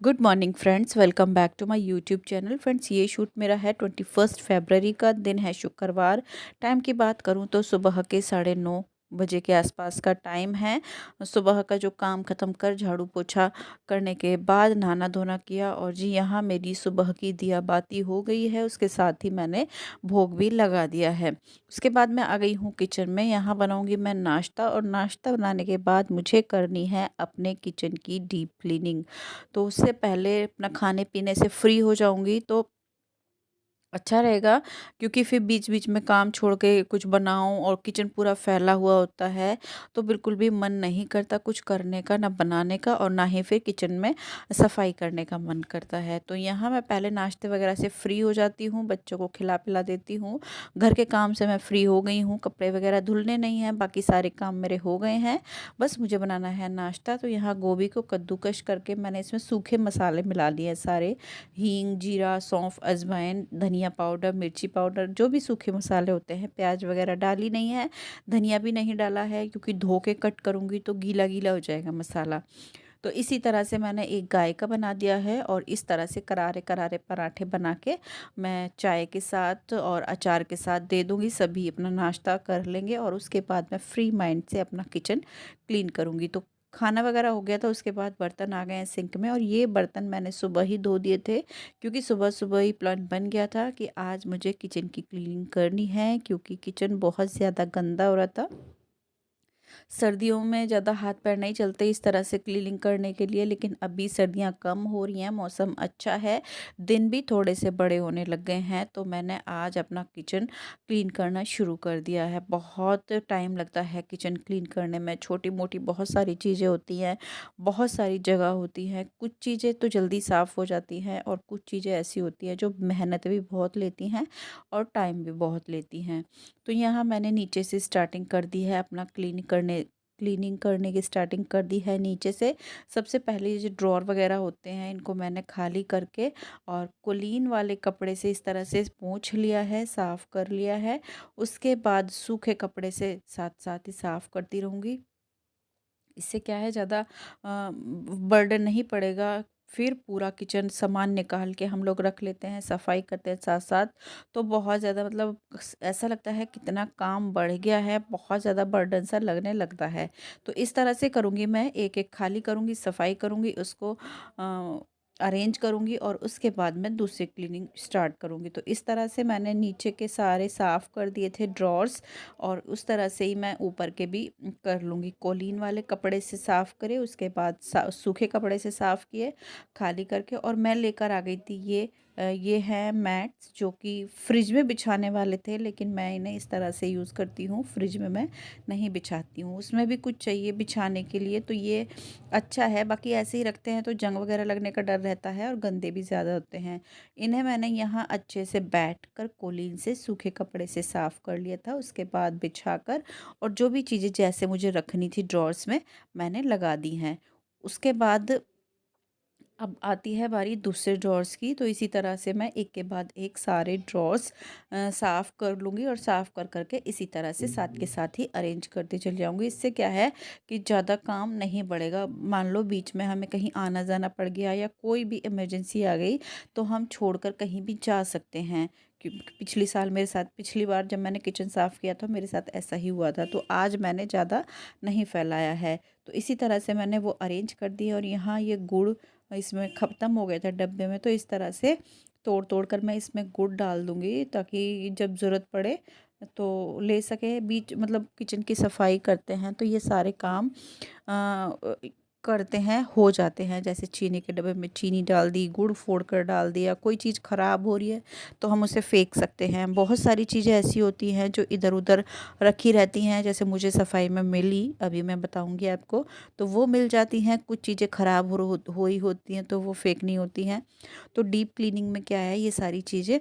Good morning friends, welcome back to my YouTube channel. Friends, ये shoot मेरा है 21 फरवरी का। दिन है शुक्रवार। टाइम की बात करूं तो सुबह के 9:30 बजे के आसपास का टाइम है। सुबह का जो काम ख़त्म कर झाड़ू पोछा करने के बाद नहाना धोना किया और जी यहाँ मेरी सुबह की दिया बाती हो गई है। उसके साथ ही मैंने भोग भी लगा दिया है। उसके बाद मैं आ गई हूँ किचन में। यहाँ बनाऊँगी मैं नाश्ता, और नाश्ता बनाने के बाद मुझे करनी है अपने किचन की डीप क्लीनिंग। तो उससे पहले अपना खाने पीने से फ्री हो जाऊँगी तो अच्छा रहेगा, क्योंकि फिर बीच बीच में काम छोड़ के कुछ बनाऊं और किचन पूरा फैला हुआ होता है तो बिल्कुल भी मन नहीं करता कुछ करने का, ना बनाने का, और ना ही फिर किचन में सफाई करने का मन करता है। तो यहाँ मैं पहले नाश्ते वगैरह से फ्री हो जाती हूँ, बच्चों को खिला पिला देती हूँ। घर के काम से मैं फ्री हो गई हूँ, कपड़े वगैरह धुलने नहीं हैं, बाकी सारे काम मेरे हो गए हैं। बस मुझे बनाना है नाश्ता। तो यहाँ गोभी को कद्दूकश करके मैंने इसमें सूखे मसाले मिला लिए हैं सारे। हींग, जीरा, सौंफ, अजवाइन, धनिया पाउडर, मिर्ची पाउडर, जो भी सूखे मसाले होते हैं। प्याज वगैरह डाली नहीं है, धनिया भी नहीं डाला है, क्योंकि धो के कट करूँगी तो गीला गीला हो जाएगा मसाला। तो इसी तरह से मैंने एक गाय का बना दिया है, और इस तरह से करारे करारे पराठे बना के मैं चाय के साथ और अचार के साथ दे दूँगी। सभी अपना नाश्ता कर लेंगे और उसके बाद मैं फ्री माइंड से अपना किचन क्लीन करूँगी। तो खाना वगैरह हो गया था, उसके बाद बर्तन आ गए हैं सिंक में, और ये बर्तन मैंने सुबह ही धो दिए थे, क्योंकि सुबह सुबह ही प्लान बन गया था कि आज मुझे किचन की क्लीनिंग करनी है, क्योंकि किचन बहुत ज़्यादा गंदा हो रहा था। सर्दियों में ज़्यादा हाथ पैर नहीं चलते इस तरह से क्लीनिंग करने के लिए, लेकिन अभी सर्दियाँ कम हो रही हैं, मौसम अच्छा है, दिन भी थोड़े से बड़े होने लग गए हैं, तो मैंने आज अपना किचन क्लीन करना शुरू कर दिया है। बहुत टाइम लगता है किचन क्लीन करने में, छोटी मोटी बहुत सारी चीज़ें होती हैं, बहुत सारी जगह होती है। कुछ चीज़ें तो जल्दी साफ़ हो जाती हैं, और कुछ चीज़ें ऐसी होती हैं जो मेहनत भी बहुत लेती हैं और टाइम भी बहुत लेती हैं। तो यहाँ मैंने नीचे से स्टार्टिंग कर दी है, अपना क्लीनिंग करने की स्टार्टिंग कर दी है नीचे से। सबसे पहले ये जो ड्रॉर वगैरह होते हैं, इनको मैंने खाली करके और कोलीन वाले कपड़े से इस तरह से पोंछ लिया है, साफ़ कर लिया है। उसके बाद सूखे कपड़े से साथ साथ ही साफ़ करती रहूँगी। इससे क्या है, ज़्यादा बर्डन नहीं पड़ेगा। फिर पूरा किचन सामान निकाल के हम लोग रख लेते हैं, सफाई करते हैं साथ साथ, तो बहुत ज़्यादा मतलब ऐसा लगता है कितना काम बढ़ गया है, बहुत ज़्यादा बर्डन सा लगने लगता है। तो इस तरह से करूँगी मैं, एक एक खाली करूँगी, सफाई करूँगी, उसको अरेंज करूँगी, और उसके बाद मैं दूसरी क्लीनिंग स्टार्ट करूँगी। तो इस तरह से मैंने नीचे के सारे साफ़ कर दिए थे ड्रॉर्स, और उस तरह से ही मैं ऊपर के भी कर लूँगी। कोलीन वाले कपड़े से साफ़ करे, उसके बाद सूखे कपड़े से साफ़ किए खाली करके, और मैं लेकर आ गई थी ये है मैट्स, जो कि फ्रिज में बिछाने वाले थे, लेकिन मैं इन्हें इस तरह से यूज़ करती हूँ, फ्रिज में मैं नहीं बिछाती हूँ। उसमें भी कुछ चाहिए बिछाने के लिए, तो ये अच्छा है। बाकी ऐसे ही रखते हैं तो जंग वगैरह लगने का डर रहता है, और गंदे भी ज़्यादा होते हैं। इन्हें मैंने यहाँ अच्छे से बैठकर कोलीन से सूखे कपड़े से साफ़ कर लिया था। उसके बाद बिछाकर, और जो भी चीज़ें जैसे मुझे रखनी थी ड्रॉर्स में, मैंने लगा दी हैं। उसके बाद अब आती है बारी दूसरे ड्रॉर्स की। तो इसी तरह से मैं एक के बाद एक सारे ड्रॉर्स साफ़ कर लूँगी, और साफ़ कर करके इसी तरह से साथ के साथ ही अरेंज करते चली जाऊँगी। इससे क्या है कि ज़्यादा काम नहीं बढ़ेगा। मान लो बीच में हमें कहीं आना जाना पड़ गया, या कोई भी इमरजेंसी आ गई, तो हम छोड़कर कहीं भी जा सकते हैं। पिछली साल मेरे साथ, पिछली बार जब मैंने किचन साफ़ किया था, मेरे साथ ऐसा ही हुआ था। तो आज मैंने ज़्यादा नहीं फैलाया है। तो इसी तरह से मैंने वो अरेंज कर दिया, और यहाँ ये गुड़ इसमें ख़त्म हो गया था डब्बे में, तो इस तरह से तोड़ तोड़ कर मैं इसमें गुड़ डाल दूँगी, ताकि जब ज़रूरत पड़े तो ले सके। बीच मतलब किचन की सफाई करते हैं तो ये सारे काम अ, करते हैं, हो जाते हैं। जैसे चीनी के डब्बे में चीनी डाल दी, गुड़ फोड़ कर डाल दिया, कोई चीज़ ख़राब हो रही है तो हम उसे फेंक सकते हैं। बहुत सारी चीज़ें ऐसी होती हैं जो इधर उधर रखी रहती हैं, जैसे मुझे सफाई में मिली, अभी मैं बताऊंगी आपको, तो वो मिल जाती हैं। कुछ चीज़ें ख़राब हो ही होती हैं, तो वो फेंकनी होती हैं। तो डीप क्लीनिंग में क्या है, ये सारी चीज़ें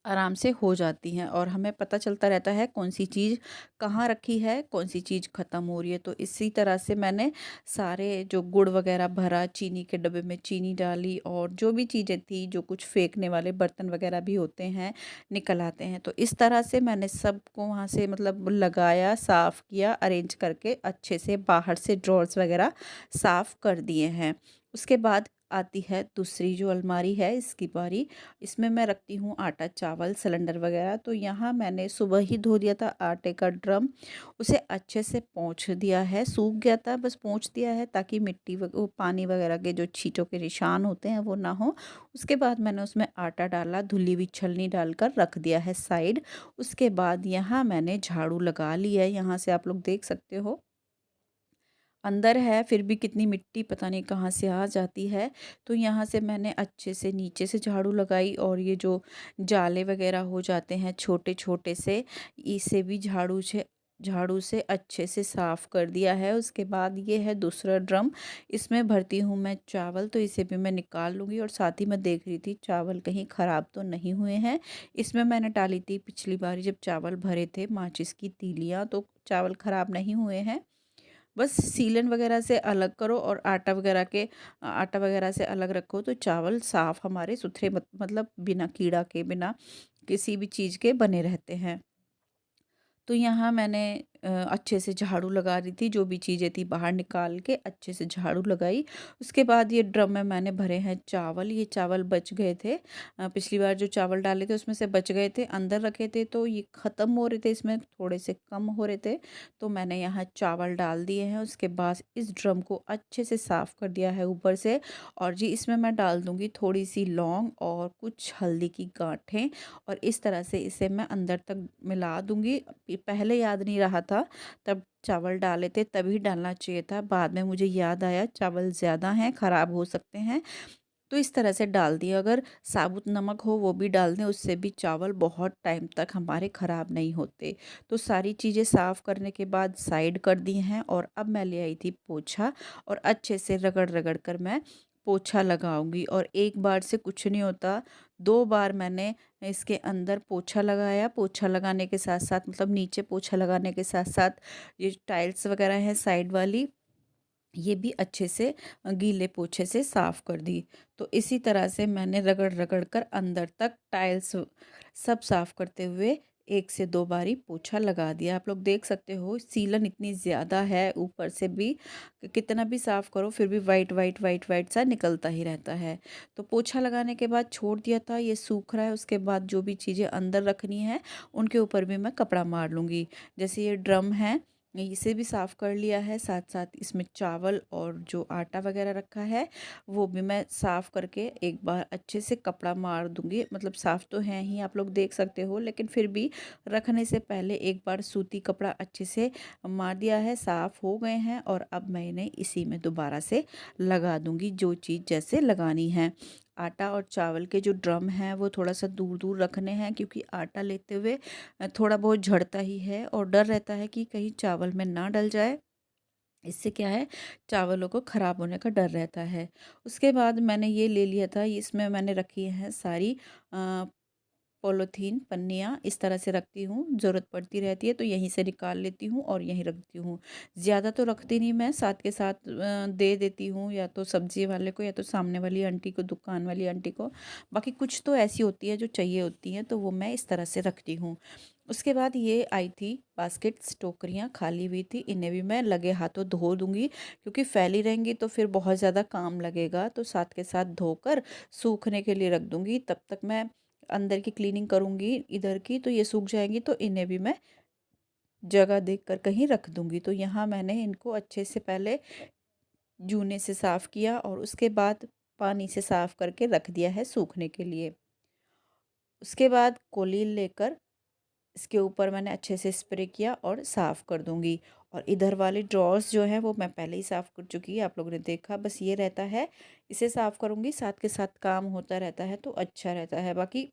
आराम से हो जाती हैं, और हमें पता चलता रहता है कौन सी चीज़ कहाँ रखी है, कौन सी चीज़ ख़त्म हो रही है। तो इसी तरह से मैंने सारे जो गुड़ वगैरह भरा, चीनी के डब्बे में चीनी डाली, और जो भी चीज़ें थी, जो कुछ फेंकने वाले बर्तन वगैरह भी होते हैं, निकल आते हैं। तो इस तरह से मैंने सबको वहाँ से मतलब लगाया, साफ़ किया, अरेंज करके अच्छे से बाहर से ड्रॉर्स वगैरह साफ़ कर दिए हैं। उसके बाद आती है दूसरी जो अलमारी है, इसकी बारी। इसमें मैं रखती हूँ आटा, चावल, सिलेंडर वगैरह। तो यहाँ मैंने सुबह ही धो दिया था आटे का ड्रम, उसे अच्छे से पोंछ दिया है, सूख गया था, बस पोंछ दिया है ताकि मिट्टी वो पानी वगैरह के जो छींटों के निशान होते हैं वो ना हो। उसके बाद मैंने उसमें आटा डाला, धुली हुई छलनी डालकर रख दिया है साइड। उसके बाद यहाँ मैंने झाड़ू लगा ली है, यहाँ से आप लोग देख सकते हो अंदर है फिर भी कितनी मिट्टी पता नहीं कहाँ से आ जाती है। तो यहाँ से मैंने अच्छे से नीचे से झाड़ू लगाई और ये जो जाले वगैरह हो जाते हैं छोटे छोटे से, इसे भी झाड़ू से अच्छे से साफ़ कर दिया है। उसके बाद ये है दूसरा ड्रम, इसमें भरती हूँ मैं चावल, तो इसे भी मैं निकाल लूँगी। और साथ ही मैं देख रही थी चावल कहीं ख़राब तो नहीं हुए हैं। इसमें मैंने डाली थी पिछली बार जब चावल भरे थे माचिस की तीलियाँ, तो चावल ख़राब नहीं हुए हैं। बस सीलन वगैरह से अलग करो और आटा वगैरह से अलग रखो तो चावल साफ़ हमारे सुथरे मतलब बिना कीड़ा के, बिना किसी भी चीज़ के बने रहते हैं। तो यहाँ मैंने अच्छे से झाड़ू लगा रही थी, जो भी चीज़ें थी बाहर निकाल के अच्छे से झाड़ू लगाई। उसके बाद ये ड्रम में मैंने भरे हैं चावल, ये चावल बच गए थे। पिछली बार जो चावल डाले थे उसमें से बच गए थे, अंदर रखे थे तो ये ख़त्म हो रहे थे, इसमें थोड़े से कम हो रहे थे, तो मैंने यहाँ चावल डाल दिए हैं। उसके बाद इस ड्रम को अच्छे से साफ़ कर दिया है ऊपर से। और जी इसमें मैं डाल दूँगी थोड़ी सी लौंग और कुछ हल्दी की गांठें, और इस तरह से इसे मैं अंदर तक मिला दूँगी। पहले याद नहीं रहा था, तब चावल डाले थे तभी डालना चाहिए था, बाद में मुझे याद आया चावल ज़्यादा हैं, ख़राब हो सकते हैं, तो इस तरह से डाल दिया। अगर साबुत नमक हो वो भी डाल दें, उससे भी चावल बहुत टाइम तक हमारे ख़राब नहीं होते। तो सारी चीज़ें साफ़ करने के बाद साइड कर दी हैं और अब मैं ले आई थी पोछा, और अच्छे से रगड़ रगड़ कर मैं पोछा लगाऊंगी। और एक बार से कुछ नहीं होता, 2 बार मैंने इसके अंदर पोछा लगाया। पोछा लगाने के साथ साथ मतलब नीचे पोछा लगाने के साथ साथ ये टाइल्स वगैरह हैं साइड वाली, ये भी अच्छे से गीले पोछे से साफ़ कर दी। तो इसी तरह से मैंने रगड़ रगड़ कर अंदर तक टाइल्स सब साफ़ करते हुए 1 से 2 बारी पोछा लगा दिया। आप लोग देख सकते हो सीलन इतनी ज़्यादा है ऊपर से भी, कि कितना भी साफ़ करो फिर भी वाइट वाइट वाइट वाइट सा निकलता ही रहता है। तो पोछा लगाने के बाद छोड़ दिया था, ये सूख रहा है। उसके बाद जो भी चीज़ें अंदर रखनी है उनके ऊपर भी मैं कपड़ा मार लूँगी। जैसे ये ड्रम है, इसे भी साफ़ कर लिया है, साथ साथ इसमें चावल और जो आटा वगैरह रखा है वो भी मैं साफ़ करके एक बार अच्छे से कपड़ा मार दूंगी। मतलब साफ़ तो है ही, आप लोग देख सकते हो, लेकिन फिर भी रखने से पहले एक बार सूती कपड़ा अच्छे से मार दिया है, साफ़ हो गए हैं। और अब मैं इन्हें इसी में दोबारा से लगा दूंगी जो चीज़ जैसे लगानी है। आटा और चावल के जो ड्रम हैं वो थोड़ा सा दूर दूर रखने हैं, क्योंकि आटा लेते हुए थोड़ा बहुत झड़ता ही है और डर रहता है कि कहीं चावल में ना डल जाए। इससे क्या है, चावलों को ख़राब होने का डर रहता है। उसके बाद मैंने ये ले लिया था, इसमें मैंने रखी हैं सारी पॉलीथीन पन्नियाँ, इस तरह से रखती हूँ, ज़रूरत पड़ती रहती है तो यहीं से निकाल लेती हूँ और यहीं रखती हूँ। ज़्यादा तो रखती नहीं मैं, साथ के साथ दे देती हूँ या तो सब्ज़ी वाले को या तो सामने वाली आंटी को, दुकान वाली आंटी को। बाकी कुछ तो ऐसी होती है जो चाहिए होती हैं तो वो मैं इस तरह से रखती हूँ। उसके बाद ये आई थी बास्केट्स, टोकरियाँ खाली हुई थी, इन्हें भी मैं लगे हाथों धो दूँगी, क्योंकि फैली रहेंगी तो फिर बहुत ज़्यादा काम लगेगा। तो साथ के साथ धोकर सूखने के लिए रख दूँगी, तब तक मैं अंदर की क्लीनिंग करूँगी इधर की, तो ये सूख जाएंगी तो इन्हें भी मैं जगह देखकर कहीं रख दूँगी। तो यहाँ मैंने इनको अच्छे से पहले जूने से साफ़ किया और उसके बाद पानी से साफ़ करके रख दिया है सूखने के लिए। उसके बाद कोलीन लेकर इसके ऊपर मैंने अच्छे से स्प्रे किया और साफ़ कर दूँगी। और इधर वाले ड्रॉर्स जो हैं वो मैं पहले ही साफ़ कर चुकी है, आप लोगों ने देखा, बस ये रहता है इसे साफ़ करूँगी, साथ के साथ काम होता रहता है तो अच्छा रहता है। बाकी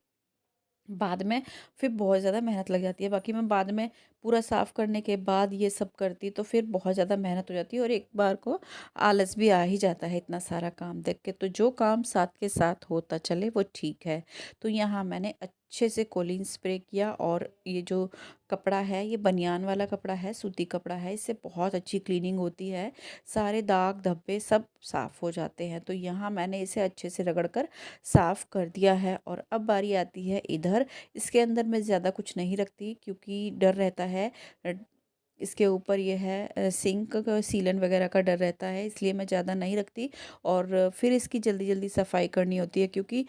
बाद में फिर बहुत ज़्यादा मेहनत लग जाती है, बाकी मैं बाद में पूरा साफ़ करने के बाद ये सब करती तो फिर बहुत ज़्यादा मेहनत हो जाती है और एक बार को आलस भी आ ही जाता है इतना सारा काम देख के। तो जो काम साथ के साथ होता चले वो ठीक है। तो यहाँ मैंने अच्छे से कोलिन स्प्रे किया और ये जो कपड़ा है ये बनियान वाला कपड़ा है, सूती कपड़ा है, इससे बहुत अच्छी क्लीनिंग होती है, सारे दाग धब्बे सब साफ़ हो जाते हैं। तो यहाँ मैंने इसे अच्छे से रगड़ कर साफ़ कर दिया है। और अब बारी आती है इधर, इसके अंदर मैं ज़्यादा कुछ नहीं रखती क्योंकि डर रहता है इसके ऊपर ये है सिंक का सीलन वगैरह का डर रहता है, इसलिए मैं ज़्यादा नहीं रखती। और फिर इसकी जल्दी जल्दी सफाई करनी होती है, क्योंकि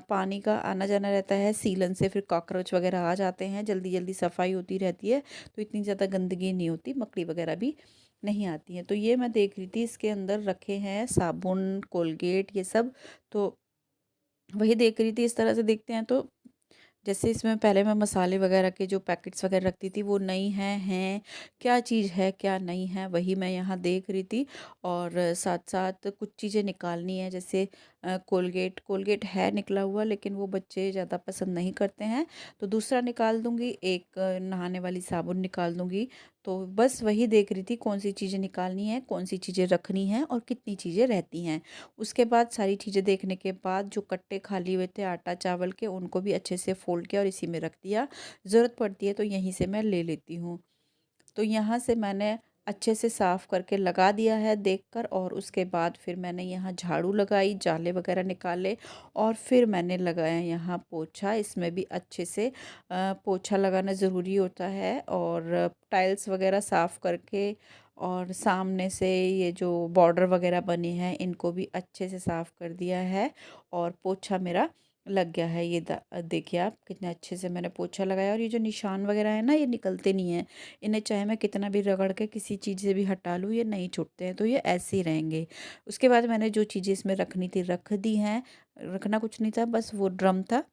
पानी का आना जाना रहता है सीलन से, फिर कॉकरोच वगैरह आ जाते हैं, जल्दी जल्दी सफाई होती रहती है, तो इतनी ज़्यादा गंदगी नहीं होती, मकड़ी वगैरह भी नहीं आती है। तो ये मैं देख रही थी, इसके अंदर रखे हैं साबुन, कोलगेट, ये सब। तो वही देख रही थी, इस तरह से देखते हैं तो जैसे इसमें पहले मैं मसाले वगैरह के जो पैकेट्स वगैरह रखती थी वो नहीं हैं, क्या चीज़ है क्या नहीं है वही मैं यहाँ देख रही थी। और साथ साथ कुछ चीज़ें निकालनी है, जैसे कोलगेट कोलगेट है निकला हुआ, लेकिन वो बच्चे ज़्यादा पसंद नहीं करते हैं, तो दूसरा निकाल दूँगी। एक नहाने वाली साबुन निकाल दूँगी। तो बस वही देख रही थी, कौन सी चीज़ें निकालनी है, कौन सी चीज़ें रखनी हैं और कितनी चीज़ें रहती हैं। उसके बाद सारी चीज़ें देखने के बाद जो कट्टे खाली हुए थे आटा चावल के, उनको भी अच्छे से फ़ोल्ड किया और इसी में रख दिया। ज़रूरत पड़ती है तो यहीं से मैं ले लेती हूँ। तो यहाँ से मैंने अच्छे से साफ़ करके लगा दिया है देखकर, और उसके बाद फिर मैंने यहाँ झाड़ू लगाई, जाले वगैरह निकाले, और फिर मैंने लगाया यहाँ पोछा। इसमें भी अच्छे से पोछा लगाना ज़रूरी होता है। और टाइल्स वगैरह साफ़ करके, और सामने से ये जो बॉर्डर वगैरह बने हैं इनको भी अच्छे से साफ़ कर दिया है, और पोछा मेरा लग गया है। ये देखिए आप, कितने अच्छे से मैंने पोछा लगाया। और ये जो निशान वगैरह है ना, ये निकलते नहीं हैं। इन्हें चाहे मैं कितना भी रगड़ के किसी चीज़ से भी हटा लूँ, ये नहीं छूटते हैं, तो ये ऐसे ही रहेंगे। उसके बाद मैंने जो चीज़ें इसमें रखनी थी रख दी हैं। रखना कुछ नहीं था, बस वो ड्रम था,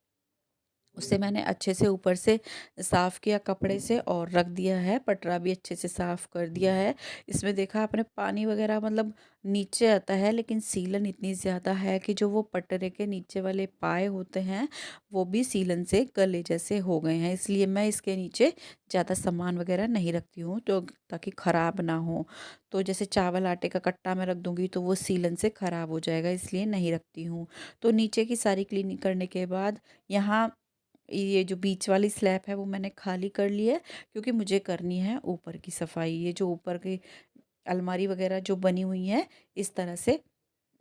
उससे मैंने अच्छे से ऊपर से साफ़ किया कपड़े से और रख दिया है। पटरा भी अच्छे से साफ़ कर दिया है। इसमें देखा आपने, पानी वगैरह मतलब नीचे आता है, लेकिन सीलन इतनी ज़्यादा है कि जो वो पटरे के नीचे वाले पाए होते हैं वो भी सीलन से गले जैसे हो गए हैं। इसलिए मैं इसके नीचे ज़्यादा सामान वगैरह नहीं रखती हूँ, तो ताकि ख़राब ना हो। तो जैसे चावल आटे का कट्टा मैं रख दूँगी तो वो सीलन से ख़राब हो जाएगा, इसलिए नहीं रखती हूँ। तो नीचे की सारी क्लीनिंग करने के बाद यहाँ ये जो बीच वाली स्लैब है वो मैंने खाली कर ली है, क्योंकि मुझे करनी है ऊपर की सफाई। ये जो ऊपर की अलमारी वगैरह जो बनी हुई है, इस तरह से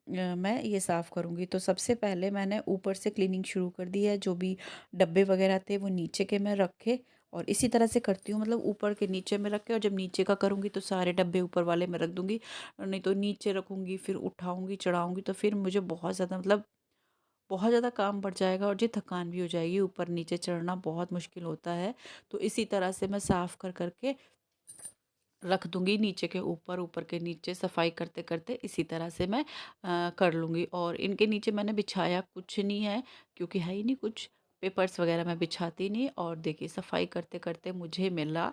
मैं ये साफ़ करूँगी। तो सबसे पहले मैंने ऊपर से क्लीनिंग शुरू कर दी है। जो भी डब्बे वगैरह थे वो नीचे के मैं रखे, और इसी तरह से करती हूँ, मतलब ऊपर के नीचे में रख के, और जब नीचे का करूँगी तो सारे डब्बे ऊपर वाले में रख दूँगी। नहीं तो नीचे रखूँगी, फिर उठाऊँगी चढ़ाऊँगी, तो फिर मुझे बहुत ज़्यादा, मतलब बहुत ज़्यादा काम बढ़ जाएगा, और जी थकान भी हो जाएगी, ऊपर नीचे चढ़ना बहुत मुश्किल होता है। तो इसी तरह से मैं साफ़ कर करके रख दूँगी, नीचे के ऊपर, ऊपर के नीचे, सफाई करते करते इसी तरह से मैं कर लूँगी। और इनके नीचे मैंने बिछाया कुछ नहीं है, क्योंकि है ही नहीं कुछ, पेपर्स वगैरह मैं बिछाती नहीं। और देखिए सफाई करते करते मुझे मिला,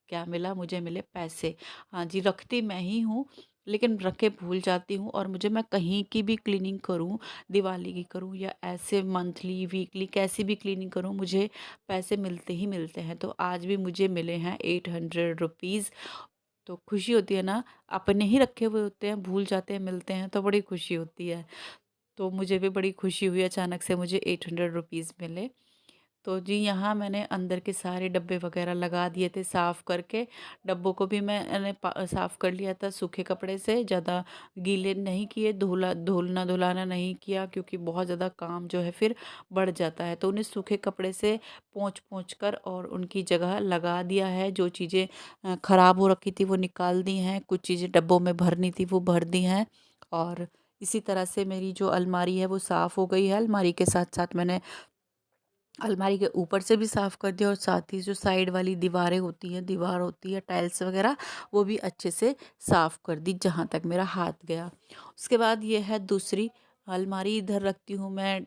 क्या मिला, मुझे मिले पैसे। हाँ जी, रखती मैं ही हूँ, लेकिन रख के भूल जाती हूँ। और मुझे, मैं कहीं की भी क्लीनिंग करूँ, दिवाली की करूँ या ऐसे मंथली वीकली कैसी भी क्लीनिंग करूँ, मुझे पैसे मिलते ही मिलते हैं। तो आज भी मुझे मिले हैं 800 रुपीज़। तो खुशी होती है ना, अपने ही रखे हुए होते हैं, भूल जाते हैं, मिलते हैं तो बड़ी खुशी होती है। तो मुझे भी बड़ी खुशी हुई, अचानक से मुझे 800 रुपीज़ मिले। तो जी यहाँ मैंने अंदर के सारे डब्बे वगैरह लगा दिए थे साफ़ करके। डब्बों को भी मैंने साफ़ कर लिया था सूखे कपड़े से, ज़्यादा गीले नहीं किए, धुलना धुलाना नहीं किया, क्योंकि बहुत ज़्यादा काम जो है फिर बढ़ जाता है। तो उन्हें सूखे कपड़े से पोंछ पोंछ कर और उनकी जगह लगा दिया है। जो चीज़ें ख़राब हो रखी थी वो निकाल दी हैं, कुछ चीज़ें डब्बों में भरनी थी वो भर दी हैं। और इसी तरह से मेरी जो अलमारी है वो साफ़ हो गई है। अलमारी के साथ साथ मैंने अलमारी के ऊपर से भी साफ़ कर दिया, और साथ ही जो साइड वाली दीवारें होती हैं, दीवार होती है टाइल्स वगैरह, वो भी अच्छे से साफ़ कर दी जहाँ तक मेरा हाथ गया। उसके बाद ये है दूसरी अलमारी, इधर रखती हूँ मैं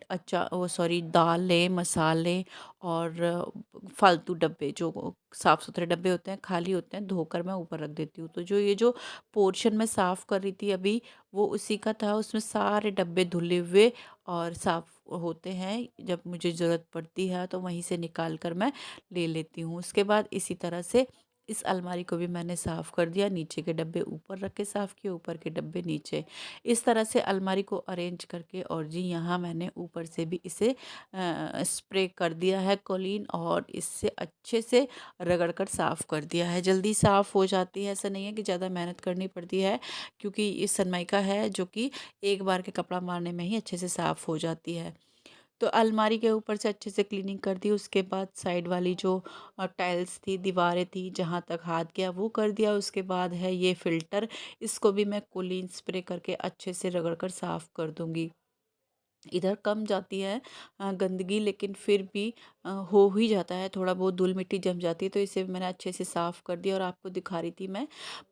वो सॉरी दालें, मसाले और फालतू डब्बे, जो साफ़ सुथरे डब्बे होते हैं खाली होते हैं, धोकर मैं ऊपर रख देती हूँ। तो जो ये जो पोर्शन मैं साफ़ कर रही थी अभी, वो उसी का था। उसमें सारे डब्बे धुले हुए और साफ़ होते हैं, जब मुझे ज़रूरत पड़ती है तो वहीं से निकाल कर मैं ले लेती हूँ। उसके बाद इसी तरह से इस अलमारी को भी मैंने साफ़ कर दिया, नीचे के डब्बे ऊपर रख के साफ़ किए, ऊपर के डब्बे नीचे। इस तरह से अलमारी को अरेंज करके, और जी यहाँ मैंने ऊपर से भी इसे स्प्रे कर दिया है कोलीन, और इससे अच्छे से रगड़ कर साफ़ कर दिया है। जल्दी साफ़ हो जाती है, ऐसा नहीं है कि ज़्यादा मेहनत करनी पड़ती है, क्योंकि ये सनमाइका है जो कि एक बार के कपड़ा मारने में ही अच्छे से साफ़ हो जाती है। तो अलमारी के ऊपर से अच्छे से क्लीनिंग कर दी। उसके बाद साइड वाली जो टाइल्स थी, दीवारें थी, जहाँ तक हाथ गया वो कर दिया। उसके बाद है ये फ़िल्टर, इसको भी मैं कोलिन स्प्रे करके अच्छे से रगड़ कर साफ़ कर दूँगी। इधर कम जाती है गंदगी, लेकिन फिर भी हो ही जाता है, थोड़ा बहुत धूल मिट्टी जम जाती है, तो इसे मैंने अच्छे से साफ़ कर दिया। और आपको दिखा रही थी मैं,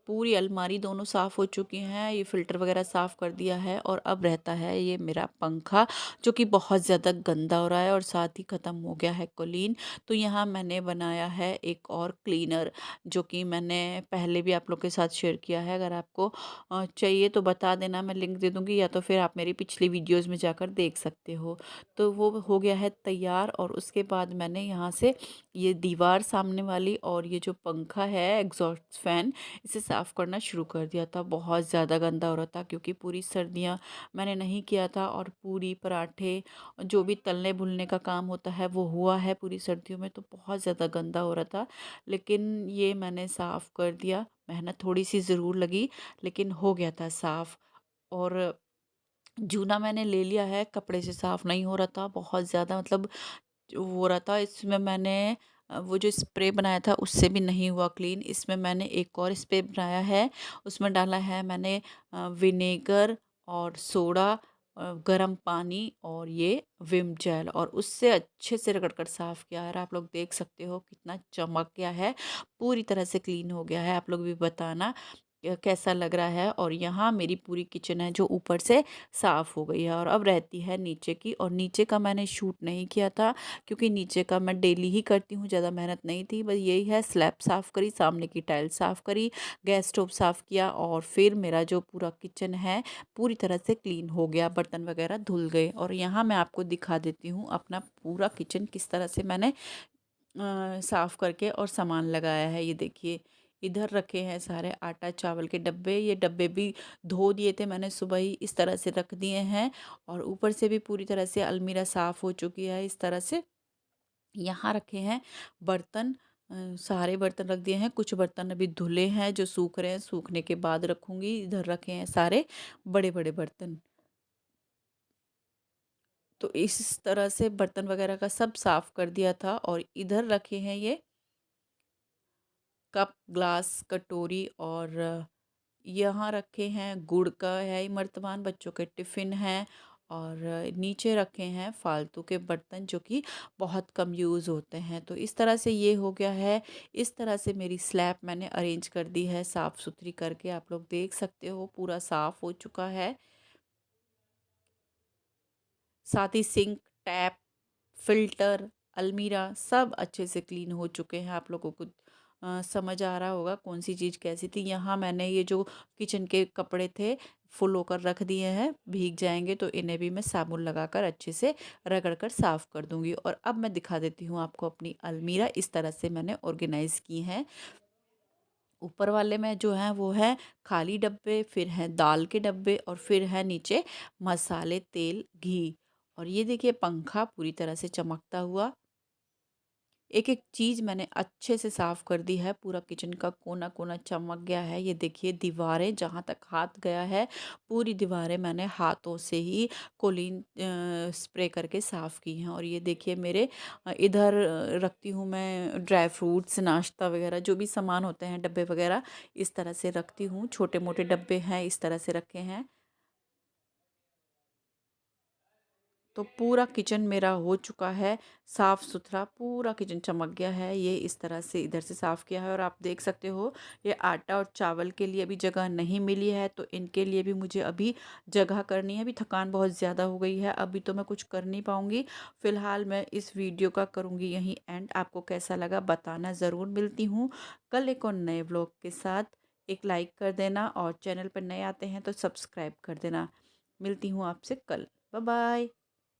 पूरी अलमारी दोनों साफ़ हो चुकी हैं, ये फ़िल्टर वगैरह साफ़ कर दिया है। और अब रहता है ये मेरा पंखा, जो कि बहुत ज़्यादा गंदा हो रहा है और साथ ही ख़त्म हो गया है कोलीन। तो यहाँ मैंने बनाया है एक और क्लीनर, जो कि मैंने पहले भी आप लोग के साथ शेयर किया है। अगर आपको चाहिए तो बता देना, मैं लिंक दे दूँगी, या तो फिर आप मेरी पिछली वीडियोज़ में जाकर देख सकते हो। तो वो हो गया है तैयार। और उसके बाद मैंने यहाँ से ये दीवार सामने वाली और ये जो पंखा है एग्जॉस्ट फैन, इसे साफ़ करना शुरू कर दिया था। बहुत ज़्यादा गंदा हो रहा था, क्योंकि पूरी सर्दियाँ मैंने नहीं किया था, और पूरी पराठे जो भी तलने भुनने का काम होता है वो हुआ है पूरी सर्दियों में, तो बहुत ज़्यादा गंदा हो रहा था। लेकिन ये मैंने साफ़ कर दिया, मेहनत थोड़ी सी ज़रूर लगी, लेकिन हो गया था साफ़। और जूना मैंने ले लिया है, कपड़े से साफ़ नहीं हो रहा था, बहुत ज़्यादा मतलब जो हो रहा था। इसमें मैंने वो जो स्प्रे बनाया था उससे भी नहीं हुआ क्लीन। इसमें मैंने एक और स्प्रे बनाया है, उसमें डाला है मैंने विनेगर और सोडा, गर्म पानी और ये विम जेल, और उससे अच्छे से रगड़ कर साफ़ किया है। आप लोग देख सकते हो कितना चमक गया है, पूरी तरह से क्लीन हो गया है। आप लोग भी बताना कैसा लग रहा है। और यहाँ मेरी पूरी किचन है जो ऊपर से साफ़ हो गई है, और अब रहती है नीचे की। और नीचे का मैंने शूट नहीं किया था, क्योंकि नीचे का मैं डेली ही करती हूँ, ज़्यादा मेहनत नहीं थी। बस यही है, स्लैब साफ़ करी, सामने की टाइल साफ़ करी, गैस स्टोव साफ़ किया, और फिर मेरा जो पूरा किचन है पूरी तरह से क्लीन हो गया, बर्तन वगैरह धुल गए। और यहाँ मैं आपको दिखा देती हूँ अपना पूरा किचन किस तरह से मैंने साफ़ करके और सामान लगाया है। ये देखिए, इधर रखे हैं सारे आटा चावल के डब्बे, ये डब्बे भी धो दिए थे मैंने सुबह ही, इस तरह से रख दिए हैं। और ऊपर से भी पूरी तरह से अलमीरा साफ़ हो चुकी है इस तरह से। यहाँ रखे हैं बर्तन, सारे बर्तन रख दिए हैं, कुछ बर्तन अभी धुले हैं जो सूख रहे हैं, सूखने के बाद रखूँगी। इधर रखे हैं सारे बड़े बड़े बर्तन। तो इस तरह से बर्तन वगैरह का सब साफ़ कर दिया था। और इधर रखे हैं ये कप, ग्लास, कटोरी, और यहाँ रखे हैं गुड़ का है इमरतबान, बच्चों के टिफ़िन हैं। और नीचे रखे हैं फालतू के बर्तन, जो कि बहुत कम यूज़ होते हैं। तो इस तरह से ये हो गया है। इस तरह से मेरी स्लैब मैंने अरेंज कर दी है साफ़ सुथरी करके, आप लोग देख सकते हो पूरा साफ़ हो चुका है। साथ ही सिंक, टैप, फ़िल्टर, अलमीरा सब अच्छे से क्लीन हो चुके हैं। आप लोगों को समझ आ रहा होगा कौन सी चीज़ कैसी थी। यहाँ मैंने ये जो किचन के कपड़े थे फुल होकर रख दिए हैं, भीग जाएंगे तो इन्हें भी मैं साबुन लगाकर अच्छे से रगड़ कर साफ़ कर दूंगी। और अब मैं दिखा देती हूँ आपको अपनी अलमीरा, इस तरह से मैंने ऑर्गेनाइज़ की है। ऊपर वाले में जो है वो है खाली डब्बे, फिर हैं दाल के डब्बे, और फिर है नीचे मसाले, तेल, घी। और ये देखिए पंखा पूरी तरह से चमकता हुआ। एक एक चीज़ मैंने अच्छे से साफ़ कर दी है, पूरा किचन का कोना कोना चमक गया है। ये देखिए दीवारें, जहाँ तक हाथ गया है पूरी दीवारें मैंने हाथों से ही कोलिन स्प्रे करके साफ़ की हैं। और ये देखिए मेरे इधर रखती हूँ मैं ड्राई फ्रूट्स, नाश्ता वगैरह जो भी सामान होते हैं, डब्बे वगैरह इस तरह से रखती हूँ। छोटे मोटे डब्बे हैं, इस तरह से रखे हैं। तो पूरा किचन मेरा हो चुका है साफ़ सुथरा, पूरा किचन चमक गया है। ये इस तरह से इधर से साफ़ किया है। और आप देख सकते हो ये आटा और चावल के लिए अभी जगह नहीं मिली है, तो इनके लिए भी मुझे अभी जगह करनी है। अभी थकान बहुत ज़्यादा हो गई है, अभी तो मैं कुछ कर नहीं पाऊँगी। फ़िलहाल मैं इस वीडियो का करूँगी यहीं एंड। आपको कैसा लगा बताना ज़रूर। मिलती हूँ कल एक और नए व्लॉग के साथ। एक लाइक कर देना, और चैनल पर नए आते हैं तो सब्सक्राइब कर देना। मिलती हूँ आपसे कल। Bye bye.